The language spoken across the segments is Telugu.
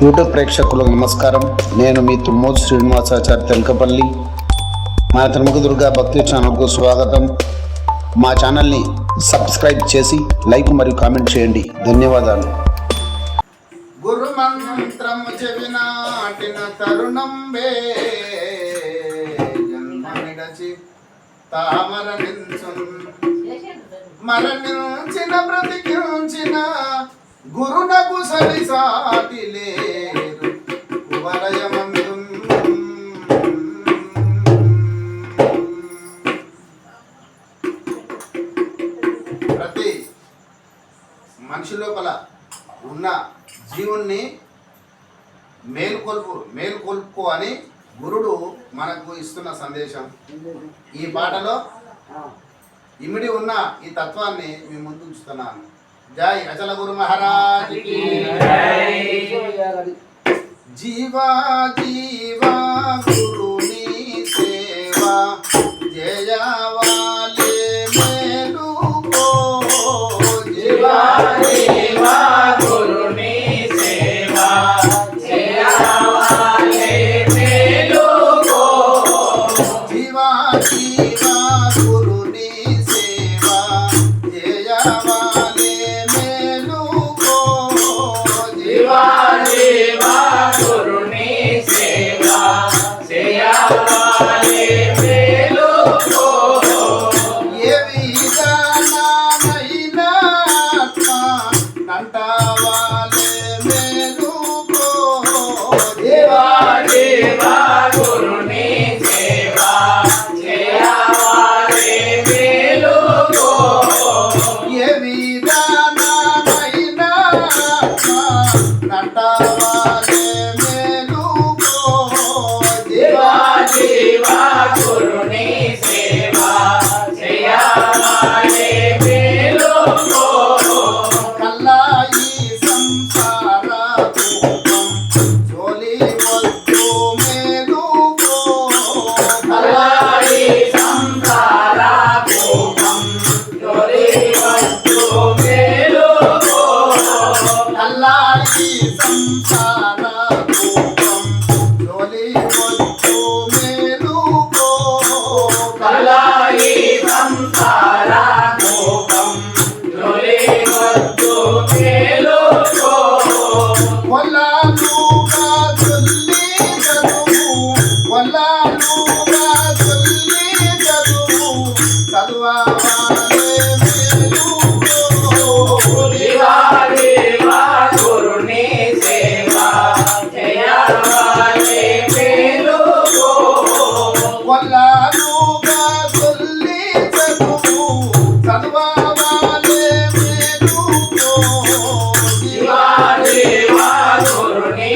యూట్యూబ్ ప్రేక్షకులకు నమస్కారం. నేను మీ తుమ్మోజు శ్రీనివాసాచారి తెలకపల్లి. మన త్రిముఖ దుర్గా భక్తి ఛానల్కు స్వాగతం. మా ఛానల్ని సబ్స్క్రైబ్ చేసి లైక్ మరియు కామెంట్ చేయండి. ధన్యవాదాలు. గురు మంత్రము చెవినాటిన తరుణం జన్మనిడచి తామరణించున్ మరణించిన బ్రతికించిన గురునకు సరి సాటి లేరు వలయమందు. ప్రతి మనిషి లోపల ఉన్న జీవుణ్ణి మేలుకొల్పు అని గురుడు మనకు ఇస్తున్న సందేశం. ఈ పాటలో ఇమిడి ఉన్న ఈ తత్వాన్ని మీ ముందు ఉంచుతున్నాను. జై అచల గురు మహారాజ్ కి జీవా జీవా గురుని సేవా జయవాలే మేలుకో. జీవా జీవా గురుని సేవా జయవాలే మేలుకో. జీవా జీవా గురుని సేవా జయవాలే మేలుకో. జీవా జీవా గురుని సేవా జయవాలే మేలుకో. ఏ విధానమైన ఆత్మ నంటవాలే మేలుకో. జీవా జీవా గురుని సేవా జయవాలే మేలుకో. ఏ విధానమైన ఆత్మ నంటవాలే మేలుకో. జీవా జీవా గురుని సేవా జయవాలే మేలుకో. కల్లాయి సంసార కూపం జోలి వద్దు మేలుకో. కల్లాయి సంసార కూపం జోలి వద్దు మేలుకో. కల్లాయి సంసార కూపం జోలి వద్దు మేలుకో. కల్లాయి సంసార కూపం జోలి వద్దు మేలుకో. వల్లాలుగా చొల్లి చదువు వల్లాలుగా చొల్లి చదువు చదువాలే మేలుకో. జీవా జీవా గురుని సేవా జయవాలే మేలుకో. వల్లాలుగా చొల్లి చదువు చదువాలే మేలుకో. జీవా జీవా గురుని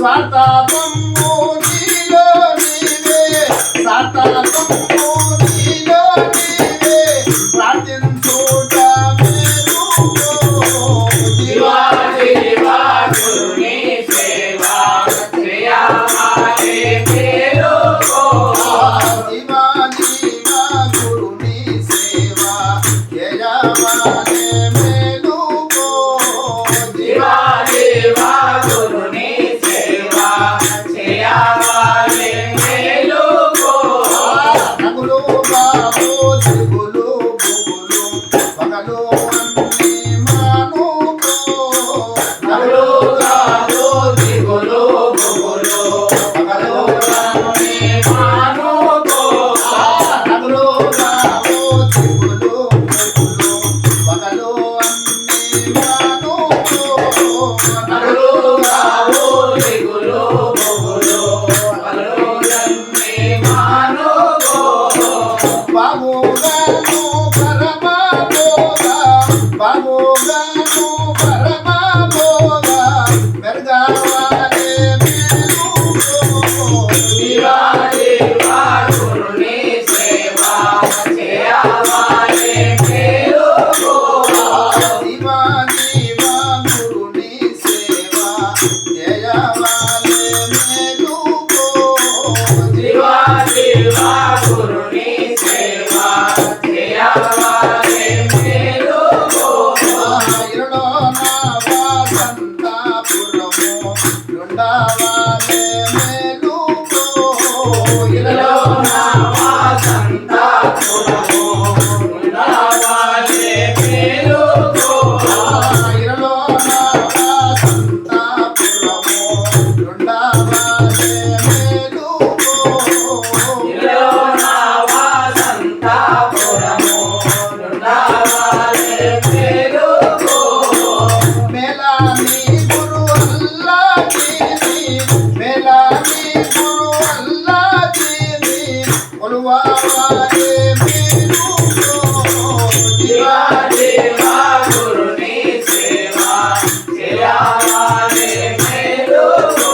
స్వార్థము నీలో నీవే స్వార్థము నీలో నీవే ప్రార్థించుట మేలుకో దివా దివా గురుని సేవా చేయమాలే మేలుకో దివా దివా గురుని సేవా చేయమాలే మేలుకో దివా దివా గురుని సేవా చేయమాలే మేలుకో నగులు బాబు దిగులు బుగులు పగలు అన్ని మానుకో నగులు గాలు దిగులు బుగులు పగలు రాముని మానుకో నగులు బాబు దిగులు బుగులు పగలు అన్ని మానుకో నగులు గాలు దిగులు బుగులు పగలు రన్ని మానుకో బాబుగాను పరమభోగా బాబుగాను పరమభోగా మెరుగవాలే మేలుకో దివా దివా గురుని సేవా చేయమాలే మేలుకో దివా దివా గురుని సేవా జయవాలే మేలుకో దివా దివా గురుని సేవా చేయమాలే మేలుకో ఇరులో నా వాసంతాపురము ఉండవాలే మేలుకో ఇలలో నా వాసంతాపురము ఉండవాలే మేలుకో ఇరులో నా వాసంతాపురము ఉండవాలే మేలుకో ఇలలో నా వాసంతాపురము ఉండవాలే మేలుకో మేలాని గురు అల్లాహీని మేలాని గురు అల్లాహీని కొలువాలే మేలుకో దివా దివా గురుని సేవా చేయమాలే మేలుకో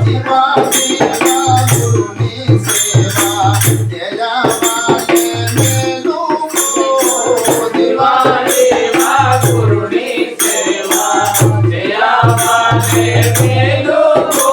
దివా దివా గురుని సేవా జయమాలే మేలుకో దివా దివా గురుని సేవా చేయమాలే మేలుకో